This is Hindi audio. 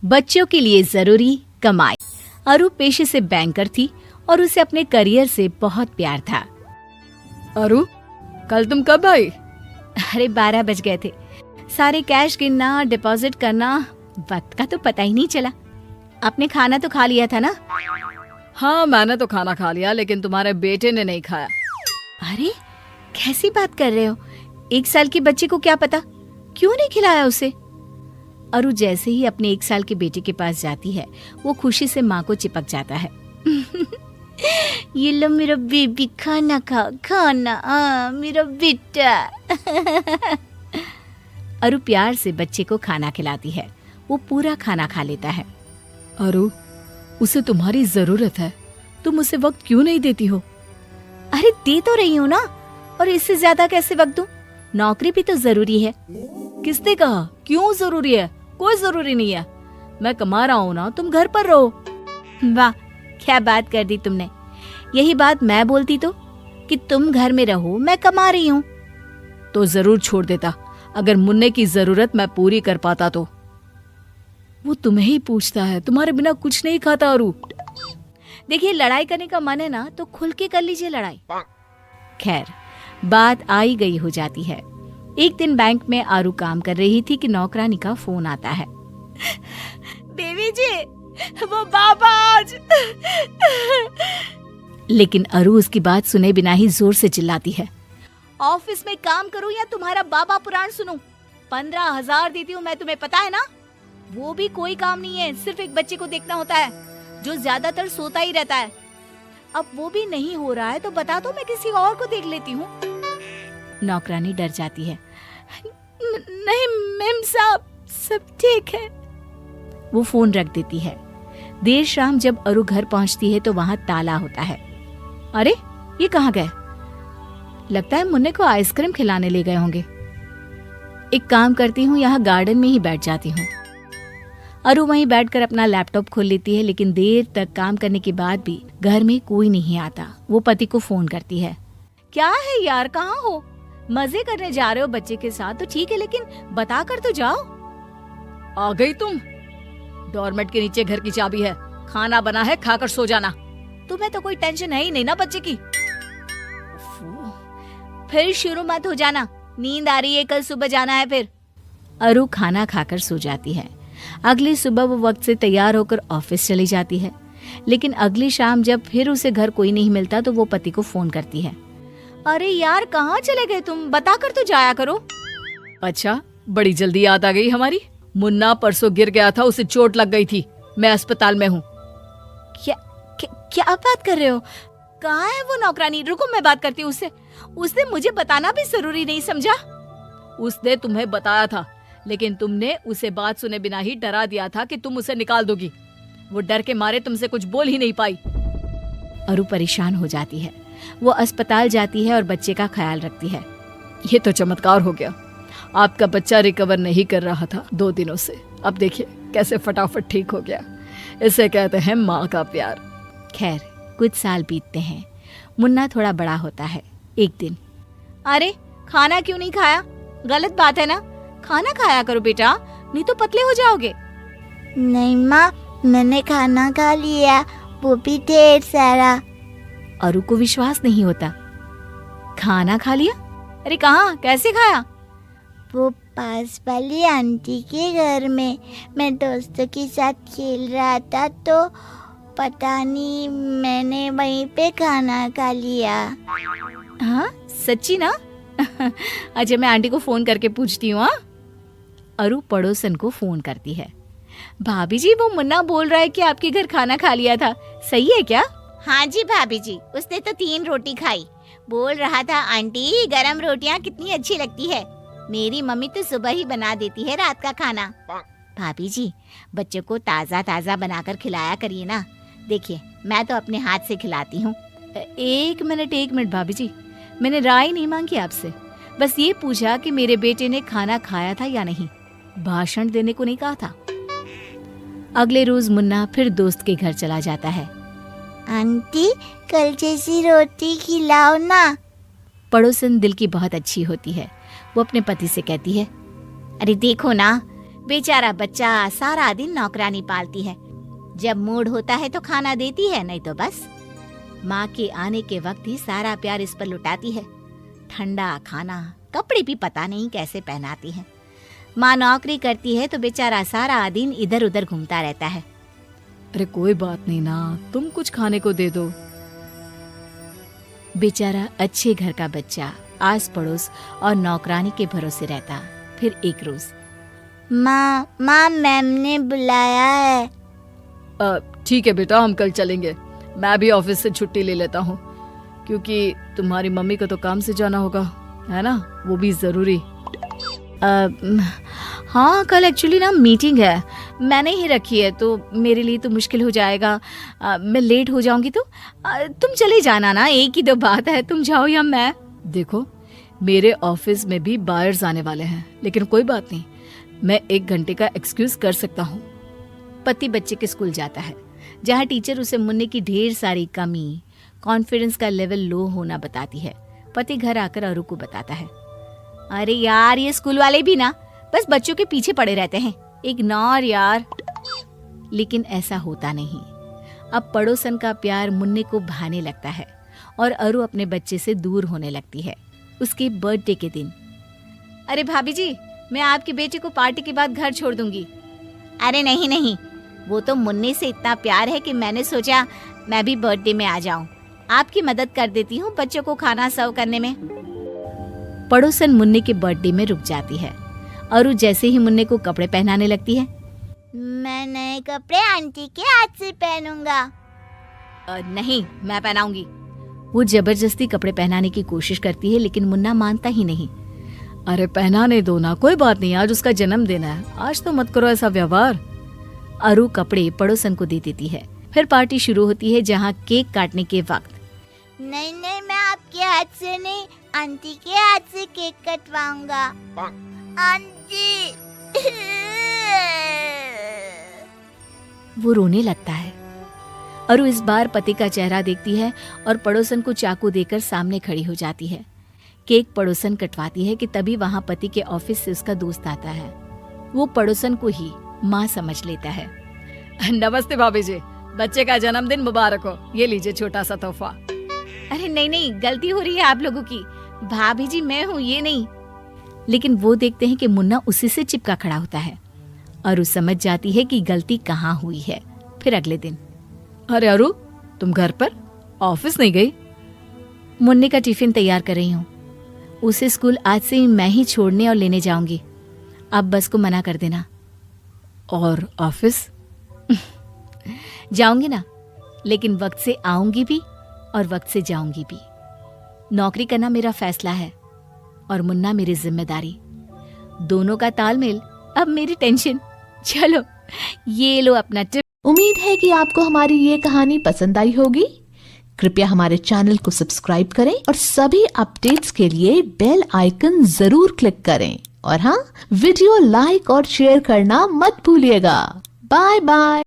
बच्चों के लिए जरूरी कमाई। अरु पेशे से बैंकर थी और उसे अपने करियर से बहुत प्यार था। अरु, कल तुम कब आई? अरे 12 बज गए थे। सारे कैश गिनना, डिपॉजिट करना, वक्त का तो पता ही नहीं चला। आपने खाना तो खा लिया था ना? हाँ, मैंने तो खाना खा लिया, लेकिन तुम्हारे बेटे ने नहीं खाया। अरे कैसी बात कर रहे हो? 1 साल के बच्चे को क्या पता, क्यों नहीं खिलाया उसे? अरु जैसे ही अपने 1 साल के बेटे के पास जाती है, वो खुशी से माँ को चिपक जाता है। ये लो मेरा बेबी, खाना खाओ, खाना, मेरा बेटा। अरु प्यार से बच्चे को खाना खिलाती है। वो पूरा खाना खा लेता है। अरु, उसे तुम्हारी जरूरत है, तुम उसे वक्त क्यों नहीं देती हो? अरे दे तो रही हूँ ना, और इससे ज्यादा कैसे वक्त दूं? नौकरी भी तो जरूरी है। किसने कहा क्यों जरूरी है? कोई जरूरी नहीं है। मैं कमा रहा हूँ ना, तुम घर पर रहो। वाह, क्या बात कर दी तुमने। यही बात मैं बोलती तो, कि तुम घर में रहो, मैं कमा रही हूँ। तो जरूर छोड़ देता, अगर मुन्ने की जरूरत मैं पूरी कर पाता तो। वो तुम्हें ही पूछता है, तुम्हारे बिना कुछ नहीं खाता। अरु, देखिए, लड़ाई करने का मन है ना तो खुल के कर लीजिए लड़ाई। खैर, बात आई गई हो जाती है। एक दिन बैंक में आरू काम कर रही थी कि नौकरानी का फोन आता है। देवी जी, वो बाबा आज। लेकिन अरु उसकी बात सुने बिना ही जोर से चिल्लाती है, ऑफिस में काम करूं या तुम्हारा बाबा पुराण सुनूं? 15,000 देती हूँ मैं तुम्हें, पता है ना? वो भी कोई काम नहीं है, सिर्फ एक बच्चे को देखना होता है जो ज्यादातर सोता ही रहता है। अब वो भी नहीं हो रहा है तो बता दो, मैं किसी और को देख लेती हूँ। नौकरानी डर जाती है। नहीं मैम साहब, सब ठीक है। वो फोन रख देती है। देर शाम जब अरु घर पहुंचती है तो वहां ताला होता है। अरे ये कहाँ गए? लगता है मुन्ने को आइसक्रीम खिलाने ले गए होंगे। एक काम करती हूँ, यहाँ गार्डन में ही बैठ जाती हूँ। अरु वहीं बैठकर अपना लैपटॉप खोल लेती है, लेकिन देर तक काम करने के बाद भी घर में कोई नहीं आता। वो पति को फोन करती है। क्या है यार, कहाँ हो? मजे करने जा रहे हो बच्चे के साथ तो ठीक है, लेकिन बता कर तो जाओ। आ गई तुम? डोरमेट के नीचे घर की चाबी है, खाना बना है, खाकर सो जाना। तुम्हें तो कोई टेंशन है ही नहीं ना बच्चे की। फिर शुरू मत हो जाना, नींद आ रही है, कल सुबह जाना है फिर। अरु खाना खाकर सो जाती है। अगली सुबह वो वक्त से तैयार होकर ऑफिस चली जाती है। लेकिन अगली शाम जब फिर उसे घर कोई नहीं मिलता तो वो पति को फोन करती है। अरे यार, कहाँ चले गए तुम? बता कर तो जाया करो। अच्छा, बड़ी जल्दी याद आ गई हमारी। मुन्ना परसों गिर गया था, उसे चोट लग गई थी, मैं अस्पताल में हूँ। क्या बात कर रहे हो? कहाँ है वो नौकरानी? रुको, मैं बात करती हूँ उससे। उसने मुझे बताना भी जरूरी नहीं समझा? उसने तुम्हें बताया था, लेकिन तुमने उसे बात सुने बिना ही डरा दिया था कि तुम उसे निकाल दोगी। वो डर के मारे तुमसे कुछ बोल ही नहीं पाई। अरु परेशान हो जाती है। वो अस्पताल जाती है और बच्चे का ख्याल रखती है। ये तो चमत्कार हो गया, आपका बच्चा रिकवर नहीं कर रहा था 2 दिनों से, अब देखिए कैसे फटाफट ठीक हो गया। इसे कहते हैं माँ का प्यार। खैर, कुछ साल बीतते हैं। मुन्ना थोड़ा बड़ा होता है। एक दिन, अरे खाना क्यों नहीं खाया? गलत बात है ना, खाना खाया करो बेटा, नहीं तो पतले हो जाओगे। नहीं माँ, मैंने खाना खा लिया, वो भी ढेर सारा। अरु को विश्वास नहीं होता। खाना खा लिया? अरे कहाँ, कैसे खाया? वो पास वाली आंटी के घर में, मैं दोस्तों के साथ खेल रहा था तो पता नहीं, मैंने वहीं पे खाना खा लिया। हाँ सच्ची ना? अच्छा, मैं आंटी को फोन करके पूछती हूँ। अरु पड़ोसन को फोन करती है। भाभी जी, वो मुन्ना बोल रहा है कि आपके घर खाना खा लिया था, सही है क्या? हाँ जी भाभी जी, उसने तो 3 रोटी खाई। बोल रहा था आंटी गरम रोटियां कितनी अच्छी लगती है, मेरी मम्मी तो सुबह ही बना देती है रात का खाना। भाभी जी, बच्चों को ताज़ा ताज़ा बनाकर खिलाया करिए ना। देखिए, मैं तो अपने हाथ से खिलाती हूँ। एक मिनट भाभी जी, मैंने राय नहीं मांगी आपसे, बस ये पूछा कि मेरे बेटे ने खाना खाया था या नहीं, भाषण देने को नहीं कहा था। अगले रोज मुन्ना फिर दोस्त के घर चला जाता है। आंटी, कल जैसी रोटी खिलाओ ना। पड़ोसन दिल की बहुत अच्छी होती है। वो अपने पति से कहती है, अरे देखो ना, बेचारा बच्चा सारा दिन नौकरानी पालती है। जब मूड होता है तो खाना देती है, नहीं तो बस। माँ के आने के वक्त ही सारा प्यार इस पर लुटाती है। ठंडा खाना, कपड़े भी पता नहीं कैसे पहनाती है। माँ नौकरी करती है तो बेचारा सारा दिन इधर उधर घूमता रहता है। अरे कोई बात नहीं ना, तुम कुछ खाने को दे दो। बेचारा अच्छे घर का बच्चा आस पड़ोस और नौकरानी के भरोसे रहता। फिर एक रोज, माँ मैम ने बुलाया है। ठीक है बेटा, हम कल चलेंगे। मैं भी ऑफिस से छुट्टी ले लेता हूँ, क्योंकि तुम्हारी मम्मी को तो काम से जाना होगा, है ना, वो भी जरूरी। हाँ कल एक्चुअली ना मीटिंग है, मैंने ही रखी है, तो मेरे लिए तो मुश्किल हो जाएगा। मैं लेट हो जाऊंगी तो तुम चले जाना ना, एक ही दो बात है, तुम जाओ या मैं। देखो, मेरे ऑफिस में भी बायर्स आने वाले हैं, लेकिन कोई बात नहीं, मैं 1 घंटे का एक्सक्यूज कर सकता हूँ। पति बच्चे के स्कूल जाता है, जहाँ टीचर उसे मुन्ने की ढेर सारी कमी, कॉन्फिडेंस का लेवल लो होना बताती है। पति घर आकर अरु को बताता है, अरे यार ये स्कूल वाले भी ना बस बच्चों के पीछे पड़े रहते हैं, इग्नोर यार। लेकिन ऐसा होता नहीं। अब पड़ोसन का प्यार मुन्ने को भाने लगता है और अरु अपने बच्चे से दूर होने लगती है। उसके बर्थडे के दिन, अरे भाभी जी, मैं आपके बेटे को पार्टी के बाद घर छोड़ दूंगी। अरे नहीं, वो तो मुन्ने से इतना प्यार है कि मैंने सोचा मैं भी बर्थडे में आ जाऊं। आपकी मदद कर देती हूँ बच्चों को खाना सर्व करने में। पड़ोसन मुन्ने के बर्थडे में रुक जाती है। अरु जैसे ही मुन्ने को कपड़े पहनाने लगती है, मैं नए कपड़े आंटी के हाथ से पहनूंगा। नहीं, मैं पहनाऊंगी। वो जबरदस्ती कपड़े पहनाने की कोशिश करती है, लेकिन मुन्ना मानता ही नहीं। अरे पहनाने दो ना, कोई बात नहीं, आज उसका जन्मदिन है, आज तो मत करो ऐसा व्यवहार। अरु कपड़े पड़ोसन को दे देती है। फिर पार्टी शुरू होती है, जहाँ केक काटने के वक्त, नहीं, मैं आपके हाथ से नहीं, आंटी के हाथ से केक कटवाऊंगा। आंटी। वो रोने लगता है। अरु इस बार पति का चेहरा देखती है और पड़ोसन को चाकू देकर सामने खड़ी हो जाती है। केक पड़ोसन कटवाती है कि तभी वहां पति के ऑफिस से उसका दोस्त आता है। वो पड़ोसन को ही माँ समझ लेता है। नमस्ते भाभी जी, बच्चे का जन्मदिन मुबारक हो, ये लीजिए छोटा सा तोहफा। अरे नहीं, गलती हो रही है आप लोगों की, भाभी जी मैं हूँ, ये नहीं। लेकिन वो देखते हैं कि मुन्ना उसी से चिपका खड़ा होता है। अरु समझ जाती है कि गलती कहाँ हुई है। फिर अगले दिन, अरे अरु, तुम घर पर, ऑफिस नहीं गई? मुन्ने का टिफिन तैयार कर रही हूँ। उसे स्कूल आज से ही मैं ही छोड़ने और लेने जाऊंगी। अब बस को मना कर देना। और ऑफिस? जाऊंगी ना, लेकिन वक्त से आऊंगी भी और वक्त से जाऊंगी भी। नौकरी करना मेरा फैसला है और मुन्ना मेरी जिम्मेदारी। दोनों का तालमेल अब मेरी टेंशन। चलो ये लो अपना टिप। उम्मीद है कि आपको हमारी ये कहानी पसंद आई होगी। कृपया हमारे चैनल को सब्सक्राइब करें और सभी अपडेट्स के लिए बेल आइकन जरूर क्लिक करें। और हाँ, वीडियो लाइक और शेयर करना मत भूलिएगा। Bye bye.